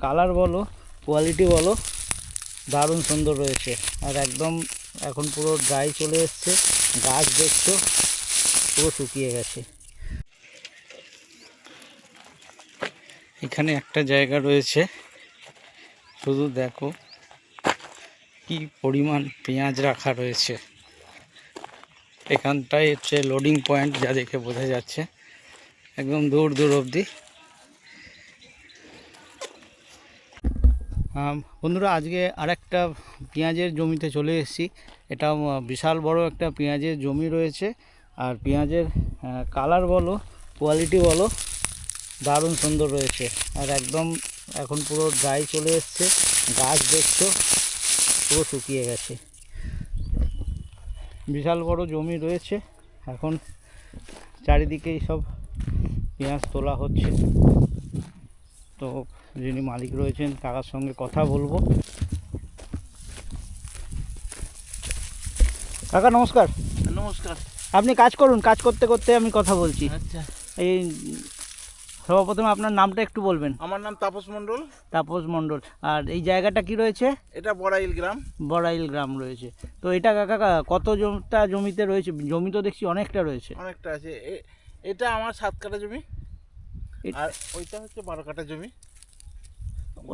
Colour বলো quality বলো দারুণ সুন্দর রয়েছে। আর একদম এখন পুরো ড্রাই চলে এসছে, গাছ দেখছো পুরো শুকিয়ে গেছে। এখানে একটা জায়গা রয়েছে, শুধু দেখো কি পরিমাণ পেঁয়াজ রাখা রয়েছে। এখানটায় হচ্ছে লোডিং পয়েন্ট, যা দেখে বোঝা যাচ্ছে একদম দূর দূর অবধি। বন্ধুরা, আজকে আরেকটা পেঁয়াজের জমিতে চলে এসেছি। এটা বিশাল বড় একটা পেঁয়াজের জমি রয়েছে। আর পেঁয়াজের কালার বলো কোয়ালিটি বলো দারুণ সুন্দর রয়েছে। আর একদম এখন পুরো ড্রাই চলে এসছে, গাছ দেখছো পুরো শুকিয়ে গেছে। বিশাল বড় জমি রয়েছে, এখন চারিদিকেই সব পেঁয়াজ তোলা হচ্ছে। তো যিনি মালিক রয়েছেন কাকার সঙ্গে কথা বলবো। কাকা নমস্কার। নমস্কার। আপনি কাজ করুন, কাজ করতে করতে আমি কথা বলছি। আচ্ছা, এই সর্বপ্রথমে আপনার নামটা একটু বলবেন। আমার নাম তাপস মণ্ডল। তাপস মণ্ডল। আর এই জায়গাটা কি রয়েছে? এটা বড়াইল গ্রাম। বড়াইল গ্রাম রয়েছে। তো এটা কাকা কত জমিতে রয়েছে? জমি তো দেখছি অনেকটা রয়েছে। অনেকটা আছে। এটা আমার 7 কাঠা জমি, আর ওইটা হচ্ছে 12 কাঠা জমি।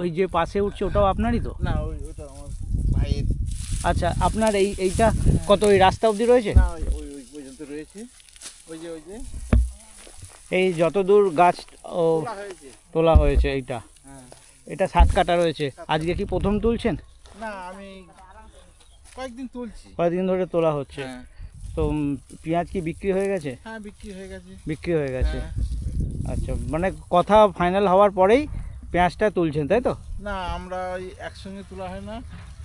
ওই যে পাশে উঠছে ওটাও আপনারই তো? না, ওইটা আমার ভাইয়ের। আচ্ছা, আপনার এইটা কত ওই রাস্তা অবধি রয়েছে? না, ওই পর্যন্ত রয়েছে। ওই যে এই যত দূর গাছ তোলা হয়েছে এইটা, হ্যাঁ, এটা 7 কাঠা রয়েছে। আজকে কি প্রথম তুলছেন? না, আমি কয়েকদিন তুলছি। কয়েকদিন ধরে তোলা হচ্ছে। হ্যাঁ। তো পেঁয়াজ কি বিক্রি হয়ে গেছে? হ্যাঁ, বিক্রি হয়ে গেছে। বিক্রি হয়ে গেছে। হ্যাঁ। আচ্ছা, মানে কথা ফাইনাল হওয়ার পরেই পেঁয়াজটা তুলছেন, তাই তো? না, আমরা ওই একসঙ্গে তোলা হয় না।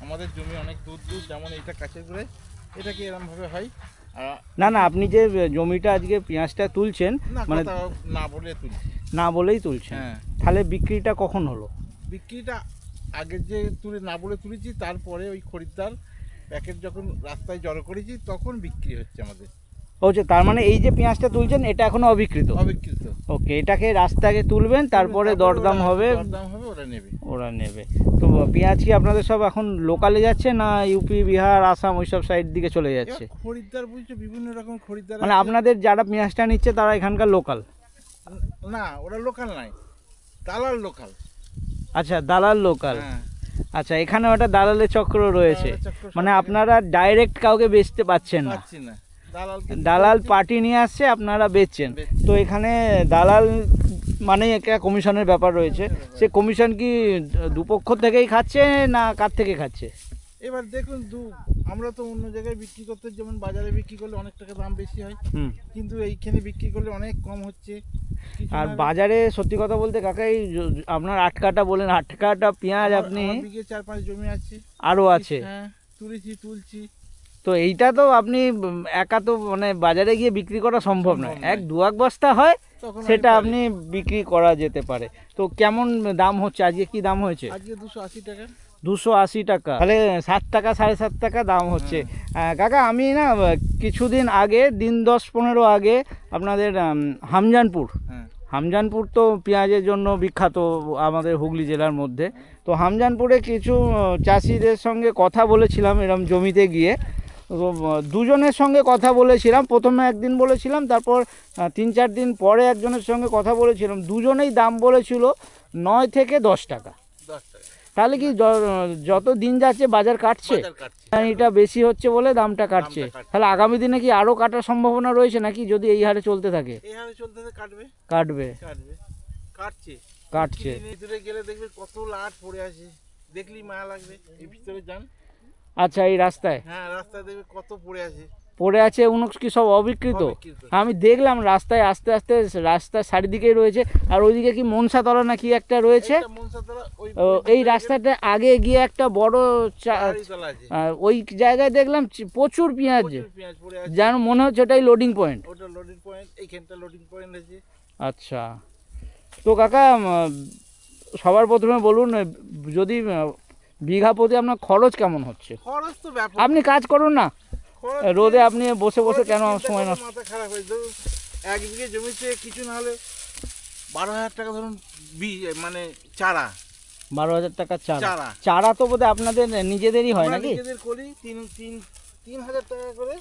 আমাদের জমি অনেক দূর দূর, যেমন এইটা কাছে করে, এটা কি এরমভাবে হয়। না না, আপনি যে জমিটা আজকে পেঁয়াজটা তুলছেন মানে না বলে তুলছি। না বলেই তুলছেন। হ্যাঁ। তাহলে বিক্রিটা কখন হলো? বিক্রিটা আগে যে না বলে তুলেছি, তারপরে ওই খরিদ্দার প্যাকেট যখন রাস্তায় জড়ো করেছি তখন বিক্রি হচ্ছে আমাদের। হচ্ছে, তার মানে এই যে পেঁয়াজটা তুলছেন এটা এখনো অবিকৃত? অবিকৃত। ওকে, এটাকে রাস্তায় তুলবেন, তারপরে দরদাম হবে, ওরা নেবে। তো পেঁয়াজ কি আপনাদের সব এখন লোকালে যাচ্ছে না ইউপি বিহার আসাম ওইসব সাইড দিকে চলে যাচ্ছে? খরিদ্দার বুঝছো, বিভিন্ন রকম খরিদ্দার। মানে আপনাদের যারা পেঁয়াজটা নিচ্ছে তারা এখানকার লোকাল? না, ওরা লোকাল নাই, দালাল লোকাল। আচ্ছা, দালাল লোকাল। আচ্ছা, এখানে ওটা দালালের চক্র রয়েছে। মানে আপনারা ডাইরেক্ট কাউকে বেচতে পাচ্ছেন না? দালাল পার্টি নিয়ে আসছে, আপনারা বেচছেন। তো এখানে দালাল মানে একটা কমিশনের ব্যাপার রয়েছে। সে কমিশন কি দুপক্ষ থেকেই খাচ্ছে না কার থেকে খাচ্ছে? এবার দেখুন, আমরা তো অন্য জায়গায় বিক্রি করতে, যেমন বাজারে বিক্রি করলে অনেক টাকা দাম বেশি হয়, কিন্তু এইখানে বিক্রি করলে অনেক কম হচ্ছে। আর বাজারে সত্যি কথা বলতে কাকা, এই আপনার 8 কাঠা বলেন, 8 কাঠা পেঁয়াজ আপনি 4-5 জমি আছে, আরও আছে। হ্যাঁ, তুলছি। তো এইটা তো আপনি একা তো মানে বাজারে গিয়ে বিক্রি করা সম্ভব নয়। 1-2 বস্তা হয় সেটা আপনি বিক্রি করা যেতে পারে। তো কেমন দাম হচ্ছে আজকে? কি দাম হয়েছে? আজকে 280 টাকা। 280 টাকা, তাহলে 7 টাকা 7.5 টাকা দাম হচ্ছে। কাকা, আমি না কিছুদিন আগে, দিন 10-15 আগে আপনাদের হামজানপুর তো পেঁয়াজের জন্য বিখ্যাত আমাদের হুগলি জেলার মধ্যে। তো হামজানপুরে কিছু চাষিদের সঙ্গে কথা বলেছিলাম এরম জমিতে গিয়ে। দুজনের সঙ্গে কথা বলেছিলাম। প্রথমে একদিন বলেছিলাম, তারপর 3-4 দিন পরে একজনের সঙ্গে কথা বলেছিলাম। দুজনেই দাম বলেছিল 9 থেকে 10 টাকা। তাহলে কি যত দিন যাচ্ছে বাজার কাটছে, এটা বেশি হচ্ছে বলে দামটা কাটছে। তাহলে আগামী দিনে কি আরো কাটার সম্ভাবনা রয়েছে নাকি, যদি এই হারে চলতে থাকে? কাটছে। ভিতরে গেলে দেখবে কত লাট পড়ে আছে, দেখলি মায়া লাগবে। এই ভিতরে যান। আচ্ছা, এই রাস্তায়? হ্যাঁ, রাস্তায় দেখবে কত পড়ে আছে। ওগুলো কি সব অবিকৃত? আমি দেখলাম রাস্তায় আস্তে আস্তে, রাস্তার চারিদিকেই রয়েছে। আর ওইদিকে কি মনসাতলা না কি একটা রয়েছে, এই রাস্তাটা আগে গিয়ে একটা বড় ওই জায়গায় দেখলাম প্রচুর পেঁয়াজ, যেন মনে হচ্ছে ওটাই লোডিং পয়েন্ট। আচ্ছা, তো কাকা সবার প্রথমে বলুন, যদি বিঘা প্রতি আপনার খরচ কেমন হচ্ছে? খরচ তো ব্যাপক। আপনি কাজ করুন না, রোদে আপনি বসে বসে কেন সময় নষ্ট? মাথা খারাপ হয়ে যাবে। 1 বিঘে জমিতে কিছু না হলে 12,000 টাকা ধরুন, মানে চারা। 12,000 টাকা চারা। চারা। চারা তো বোধহয় আপনাদের নিজেদেরই হয় আমরা নাকি? নিজেদের করি 3,000 টাকা করে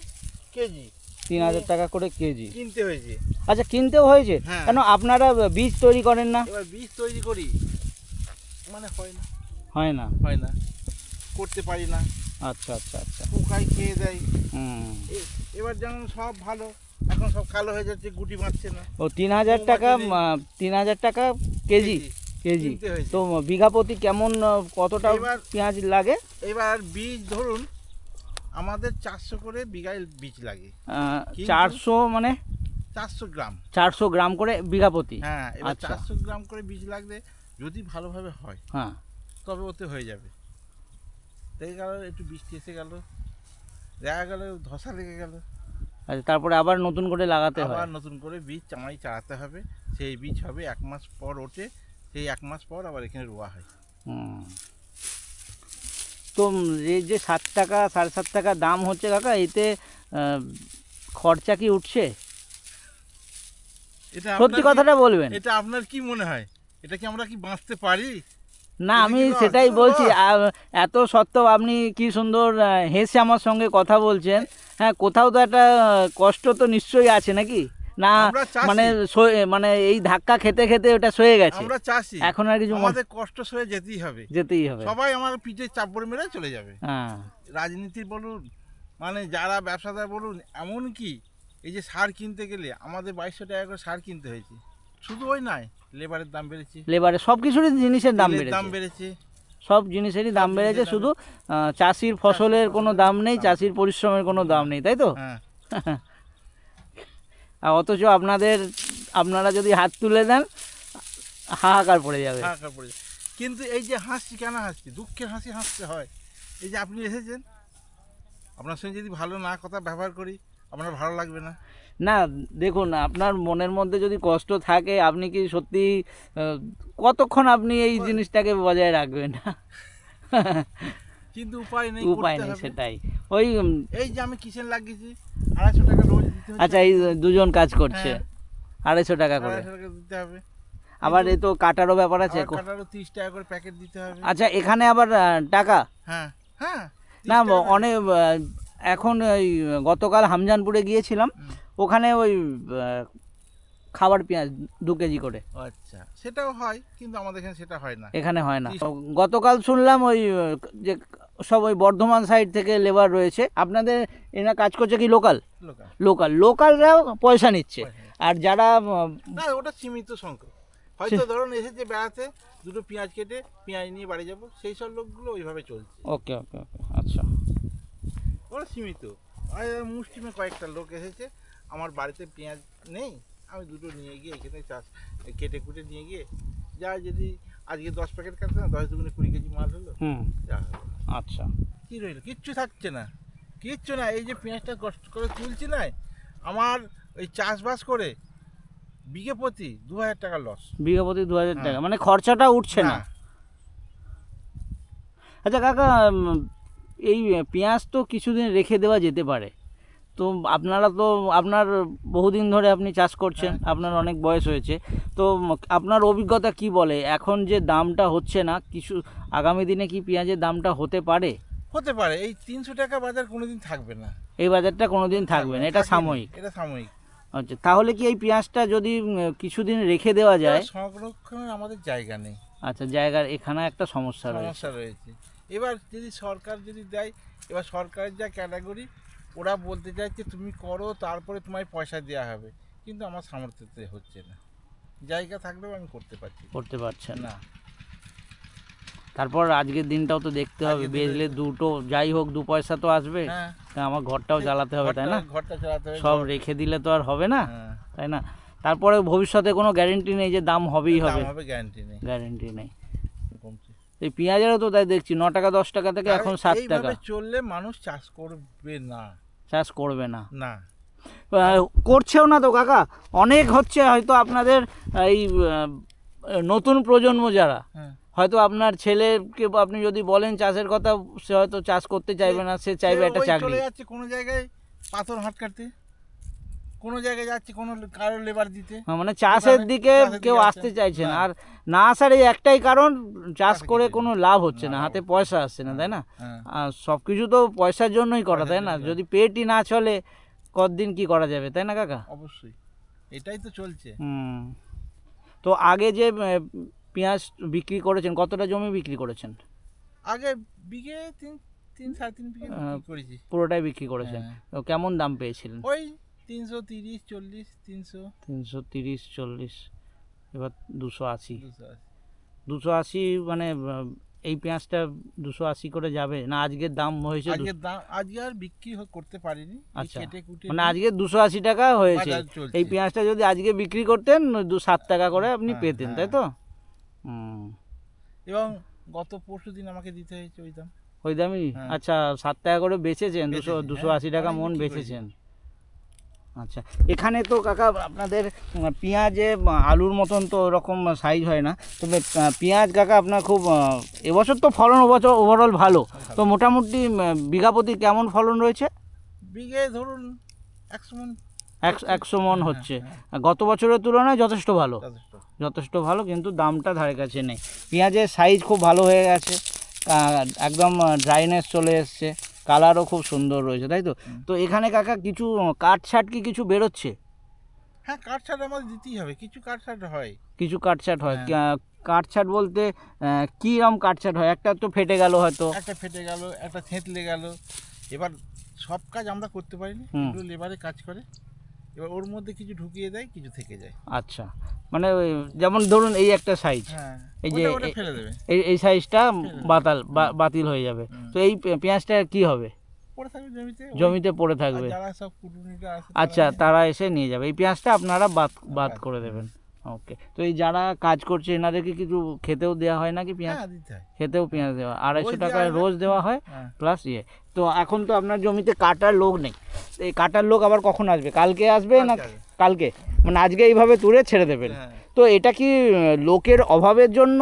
কেজি 3,000 টাকা করে কেজি। কিনতে হয়েছে। আচ্ছা, কিনতেও হয়েছে? হ্যাঁ। কেন আপনারা বীজ তৈরি করেন না? এবার বীজ তৈরি করি মানে হয় না। হয় না, করতে পারি না, আচ্ছা আচ্ছা আচ্ছা। পোকায় খেয়ে দেয়। হুম। এবার যেমন সব ভালো, এখন সব কালো হয়ে যাচ্ছে, গুটি মারছে না। ও 3,000 টাকা, 3,000 টাকা কেজি। কেজি কিনতে হয়েছে। তো বিঘা প্রতি কেমন কতটা এবার- পেঁয়াজ লাগে? এবার বীজ ধরুন আমাদের 400 করে বিঘায় বীজ লাগে। 400 মানে 400 গ্রাম। 400 গ্রাম করে বিঘা প্রতি? হ্যাঁ, এবার আচ্ছা। 400 গ্রাম করে বীজ লাগলে যদি ভালোভাবে হয় হ্যাঁ। তবে ওতে হয়ে যাবে। দেখে গেল একটু বৃষ্টি এসে গেল, দেখা গেল ধসা লেগে গেল, আচ্ছা, তারপরে আবার নতুন করে লাগাতে হয়? আবার নতুন করে বীজ চারাতে হবে। সেই বীজ হবে 1 মাস পর ওঠে, সেই 1 মাস পর আবার এখানে রোয়া হয়। হুম। তো এই যে 7 টাকা 7.5 টাকা দাম হচ্ছে কাকা, এতে খরচা কি উঠছে? এটা সত্যি আপনার কি- কথাটা বলবেন। এটা আপনার কি মনে হয়, এটা কি আমরা কি বাঁচতে পারি? না, এটা আমি কি loss? সেটাই এটা বলছি। loss? এত সত্ত্বেও আপনি কি সুন্দর হেসে আমার সঙ্গে কথা বলছেন। হ্যাঁ, কোথাও তো একটা কষ্ট তো নিশ্চয়ই আছে নাকি? না আমরা চাষি। মানে মানে এই ধাক্কা খেতে খেতে ওটা সয়ে গেছে, আমরা চাষি, এখন আর কিছু আমাদের কষ্ট সয়ে যেতেই হবে। যেতেই হবে। সবাই আমার পিঠে চাপড় মেরে চলে যাবে। হ্যাঁ। রাজনীতি বলুন, মানে যারা ব্যবসাদার বলুন, এমনকি এই যে সার কিনতে গেলে আমাদের 2200 টাকা করে সার কিনতে হয়েছে। শুধু ওই নয়, লেবারের দাম বেড়েছে, লেবারে সব কিছুরই জিনিসের দাম তেলের দাম বেড়েছে, বেড়েছে। সব জিনিসেরই দাম সব বেড়েছে। জিনিসের শুধু চাষির ফসলের কোনো দাম নেই, চাষির পরিশ্রমের কোনো দাম নেই, তাই তো? হ্যাঁ, আর অথচ আপনারা যদি হাত তুলে দেন হাহাকার পড়ে যাবে। হাহাকার পড়ে যায়। কিন্তু এই যে হাসছি, কেন হাসছি? দুঃখের হাসি হাসতে হয়। এই যে আপনি এসেছেন, আপনার সঙ্গে যদি ভালো না কথা ব্যবহার করি, আপনার ভালো লাগবে না। না, দেখুন, আপনার মনের মধ্যে যদি কষ্ট থাকে, আপনি কি সত্যি কতক্ষণ আপনি এই জিনিসটাকে বজায় রাখবেন? কিন্তু উপায় নেই, উপায় করতে নেই, হবে। সেটাই। ওই এই যে আমি কিচেন লাগিয়েছি, 250 টাকা রোজ দিতে হচ্ছে। আচ্ছা, এই দুজন কাজ করছে, হ্যাঁ। 250 টাকা করে। 250 টাকা দিতে হবে। আবার এই তো কাটারও ব্যাপার আছে। আবার কাটারও 30 টাকা করে প্যাকেট দিতে হবে। আচ্ছা, এখানে আবার টাকা? হ্যাঁ হ্যাঁ, 30 না, টাকা করে। অনেক এখন ওই গতকাল হামজানপুরে গিয়েছিলাম, ওখানে ওই খাবার পেঁয়াজ 2 কেজি করে। আচ্ছা, সেটাও হয়, কিন্তু আমাদের এখানে সেটা হয় না। এখানে হয় না। গতকাল শুনলাম ওই যে সব ওই বর্ধমান সাইড থেকে লেবার রয়েছে, আপনাদের এরা কাজ করছে কি লোকাল? লোকাল। লোকালরাও পয়সা নিচ্ছে, আর যারা না, ওটা সীমিত সংখ্যক। হয়তো ধরুন এসেছে বেড়াতে, দুটো পেঁয়াজ কেটে পেঁয়াজ নিয়ে বাড়ি যাব, সেই সব লোকগুলো ওইভাবে চলছে। ওকে ওকে ওকে, আচ্ছা। ওরা সীমিত। আর মুষ্টিমে কয়েকটা লোক এসেছে, আমার বাড়িতে পেঁয়াজ নেই, আমি দুটো নিয়ে গিয়ে এখানে কেটে কুটে নিয়ে গিয়ে, যা যদি আজকে 10 প্যাকেট কাটতে না, 10 দুগুণে 20 কেজি মাল হলো, হুম, যা হলো। আচ্ছা। কী রইল? কিচ্ছু থাকছে না, কিচ্ছু না। এই যে পেঁয়াজটা কষ্ট করে তুলছি না, আমার ওই চাষবাস করে বিঘে প্রতি 2000 টাকা লস। বিঘা প্রতি 2000 টাকা, হ্যাঁ। মানে খরচাটা উঠছে না। আচ্ছা কাকা, এই পেঁয়াজ তো কিছুদিন রেখে দেওয়া যেতে পারে, তো আপনারা তো আপনার বহুদিন ধরে আপনি চাষ করছেন, হ্যাঁ। আপনার অনেক বয়স হয়েছে, তো আপনার অভিজ্ঞতা কি বলে এখন যে দামটা হচ্ছে না, কিছু আগামী দিনে কি পেঁয়াজের দামটা হতে পারে? হতে পারে। এই 300 টাকা বাজার কোনোদিন থাকবে না। এই বাজারটা কোনোদিন থাকবে না, এটা থাকেনি, সাময়িক। এটা সাময়িক। আচ্ছা, তাহলে কি এই পেঁয়াজটা যদি কিছুদিন রেখে দেওয়া যায়? সংরক্ষণের আমাদের জায়গা নেই। আচ্ছা, জায়গার এখানে একটা সমস্যা রয়েছে। সমস্যা রয়েছে। এবার যদি সরকার যদি দেয়, এবার সরকারের যা ক্যাটাগরি, ওরা বলতে চাইছে তুমি করো, তারপরে তোমায় পয়সা দেওয়া হবে, কিন্তু আমার সামর্থ্যতে হচ্ছে না। জায়গা থাকলেও আমি করতে করতে পারছেন না। না। তারপর আজকের দিনটাও তো দেখতে হবে, আজকের দিনে- বেচলে দুটো যাই হোক 2 পয়সা তো আসবে, হ্যাঁ, তা আমার ঘরটাও জ্বালাতে হবে, তাই না? ঘরটা চালাতে হবে। সব রেখে দিলে তো আর হবে না, হ্যাঁ, তাই না? তারপরে ভবিষ্যতে কোনো গ্যারেন্টি নেই যে দাম হবেই দাম হবে, হবে গ্যারান্টি নেই। গ্যারেন্টি নেই। কমছে। এই পেঁয়াজেরও তো তাই দেখছি 9 টাকা 10 টাকা থেকে এখন 7 টাকা। এইভাবে চললে মানুষ চাষ করবে না। চাষ করবে না, না, করছেও না তো কাকা, অনেক হচ্ছে হয়তো আপনাদের এই নতুন প্রজন্ম যারা, হ্যাঁ, হয়তো আপনার ছেলেকে আপনি যদি বলেন চাষের কথা, সে হয়তো চাষ করতে চাইবে না, সে চাইবে একটা ওই চাকরি। চলে যাচ্ছে কোনো জায়গায় পাথর হাট কাটতে, কোনো জায়গায় যাচ্ছি কোনো কারো লেবার দিতে, মানে চাষের দিকে কেউ আসতে চাইছে না, আর না আসার এই একটাই কারণ চাষ করে কোনো লাভ হচ্ছে না, হাতে পয়সা আসছে না, তাই না? আর সব কিছু তো পয়সার জন্যই করা, তাই না? যদি পেটই না চলে কতদিন কি করা যাবে, তাই না কাকা? অবশ্যই এটাই তো চলছে। তো আগে যে পেঁয়াজ বিক্রি করেছেন, কতটা জমি বিক্রি করেছেন? আগে বিঘে 3-3.5 বিঘে বিক্রি করেছি। পুরোটাই বিক্রি করেছেন। তো কেমন দাম পেয়েছিলেন? ওই 330, 40, 300, 330, 40, এবার 280। 280। 280 মানে এই পেঁয়াজটা 280 করে যাবে না? আজকের দাম হয়েছে আজকের দাম আজকে আর বিক্রি করতে পারিনি। আচ্ছা, কেটে কুটে মানে আজকে 280 টাকা হয়েছে। বাজার চলছে। এই পেঁয়াজটা যদি আজকে বিক্রি করতেন 7 টাকা করে আপনি পেতেন, তাই তো? এবং গত পরশুদিন আমাকে দিতে হয়েছে ওই দাম। ওই দামই? আচ্ছা, 7 টাকা করে বেচেছেন, 280 টাকা মন বেচেছেন। আচ্ছা, এখানে তো কাকা আপনাদের পেঁয়াজে আলুর মতন তো ওরকম সাইজ হয় না, তবে পেঁয়াজ কাকা আপনার খুব এবছর তো ফলন ওভারঅল ভালো, তো মোটামুটি বিঘা প্রতি কেমন ফলন রয়েছে? বিঘে ধরুন 100 মণ। 100 মণ হচ্ছে। গত বছরের তুলনায় যথেষ্ট ভালো, যথেষ্ট ভালো, কিন্তু দামটা ধারে কাছে নেই। পেঁয়াজের সাইজ খুব ভালো হয়ে গেছে, একদম ড্রাইনেস চলে এসছে, কালারও খুব সুন্দর রয়েছে, তাই তো? তো এখানে কাকা কিছু কাটছাট কি কিছু বেরোচ্ছে? হ্যাঁ, কাটছাট আমাদের দিতেই হবে, কিছু কাটছাট হয়। কিছু কাটছাট হয়? কাটছাট বলতে কী রকম কাটছাট হয়? একটা তো ফেটে গেল হয়তো, একটা ফেটে গেল, একটা থেঁতলে গেল। এবার সব কাজ আমরা করতে পারিনি, একটু লেবারে কাজ করে, এবার ওর মধ্যে কিছু ঢুকিয়ে দেয়, কিছু থেকে যায়। আচ্ছা, মানে যেমন ধরুন এই একটা সাইজ, এই যে ফেলে দেবে, এই সাইজটা বাতিল হয়ে যাবে, তো এই পেঁয়াজটা কি হবে? পড়ে থাকবে জমিতে পড়ে থাকবে। যারা সব কুটুনিটা আছে আচ্ছা, তারা এসে নিয়ে যাবে, এই পেঁয়াজটা আপনারা বাদ করে দেবেন। ওকে, তো এই যারা কাজ করছে এনাদেরকে কিছু খেতেও দেওয়া হয় নাকি পেঁয়াজ? দিতে হয়। খেতেও পেঁয়াজ দেওয়া 250 টাকায় রোজ দেওয়া হয়, প্লাস তো এখন তো আপনার জমিতে কাটার লোক নেই, এই কাটার লোক আবার কখন আসবে? কালকে আসবে না? কালকে মানে আজকে এইভাবে তুলে ছেড়ে দেবেন? তো এটা কি লোকের অভাবের জন্য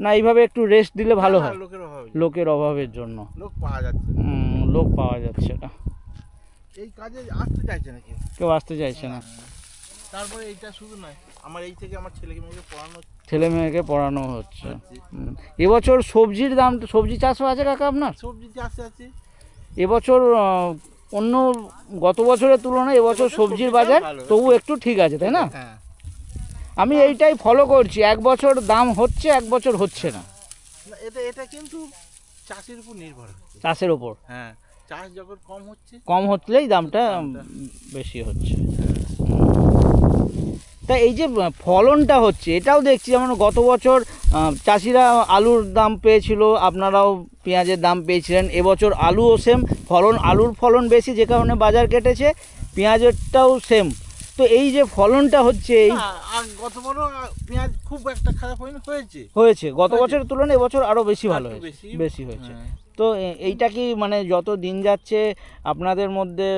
না এইভাবে একটু রেস্ট দিলে ভালো হয়? লোকের অভাবের জন্য লোক পাওয়া যাচ্ছে, লোক পাওয়া যাচ্ছে না, এই কাজে আসতে চাইছে না কেউ আসতে চাইছে না। তারপরে এইটা শুধু নয়, আমার এই থেকে আমার ছেলে মেয়েকে পড়ানো হচ্ছে। এবছর সবজির দাম, সবজি চাষও আছে কাকা আপনার? সবজি চাষে আছে এবছর অন্য গত বছরের তুলনায় এবছর সবজির বাজার তবু একটু ঠিক আছে, তাই না? আমি এইটাই ফলো করছি, এক বছর দাম হচ্ছে, এক বছর হচ্ছে না। এটা কিন্তু চাষের উপর নির্ভর, চাষের উপর। চাষ যখন কম হলেই দামটা বেশি হচ্ছে। তা এই যে ফলনটা হচ্ছে এটাও দেখছি, যেমন গত বছর চাষিরা আলুর দাম পেয়েছিল, আপনারাও পেঁয়াজের দাম পেয়েছিলেন, এবছর আলুও সেম আলুর ফলন বেশি, যে কারণে বাজার কেটেছে, পেঁয়াজেরটাও সেম। তো এই যে ফলনটা হচ্ছে, এই গত বছর পেঁয়াজ খুব একটা খারাপ হয়েছে গত বছরের তুলনায় এবছর আরও বেশি ভালো হয়েছে, বেশি হয়েছে। তো এইটা কি মানে যত দিন যাচ্ছে আপনাদের মধ্যে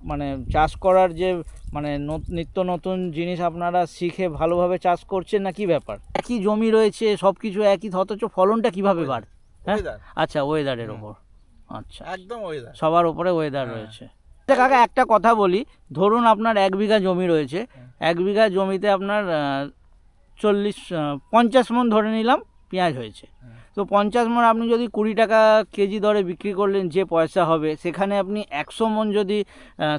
মানে চাষ করার যে মানে নিত্য নতুন জিনিস আপনারা শিখে ভালোভাবে চাষ করছেন না কি ব্যাপার? একই জমি রয়েছে, সব কিছু একই, অথচ ফলনটা কিভাবে বাড়ে? হ্যাঁ, আচ্ছা, ওয়েদারের ওপর। আচ্ছা, একদম ওয়েদার, সবার উপরে ওয়েদার রয়েছে। কাকা একটা কথা বলি, ধরুন আপনার 1 বিঘা জমি রয়েছে, 1 বিঘা জমিতে আপনার 50 মণ ধরে নিলাম পেঁয়াজ হয়েছে, তো 50 মণ আপনি যদি 20 টাকা কেজি দরে বিক্রি করলেন, যে পয়সা হবে, সেখানে আপনি 100 মণ যদি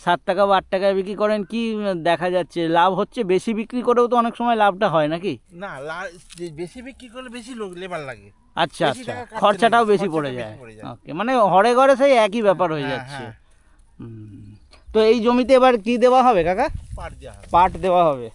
7 টাকা বা 8 টাকায় বিক্রি করেন, কি দেখা যাচ্ছে লাভ হচ্ছে? বেশি বিক্রি করেও তো অনেক সময় লাভটা হয় নাকি? না, বেশি বিক্রি করলে বেশি লেবার লাগে। আচ্ছা, খরচাটাও বেশি পড়ে যায়। ওকে, মানে ঘরে ঘরে সেই একই ব্যাপার হয়ে যাচ্ছে। তো এই জমিতে এবার কি দেওয়া হবে কাকা? পাট দেওয়া হবে।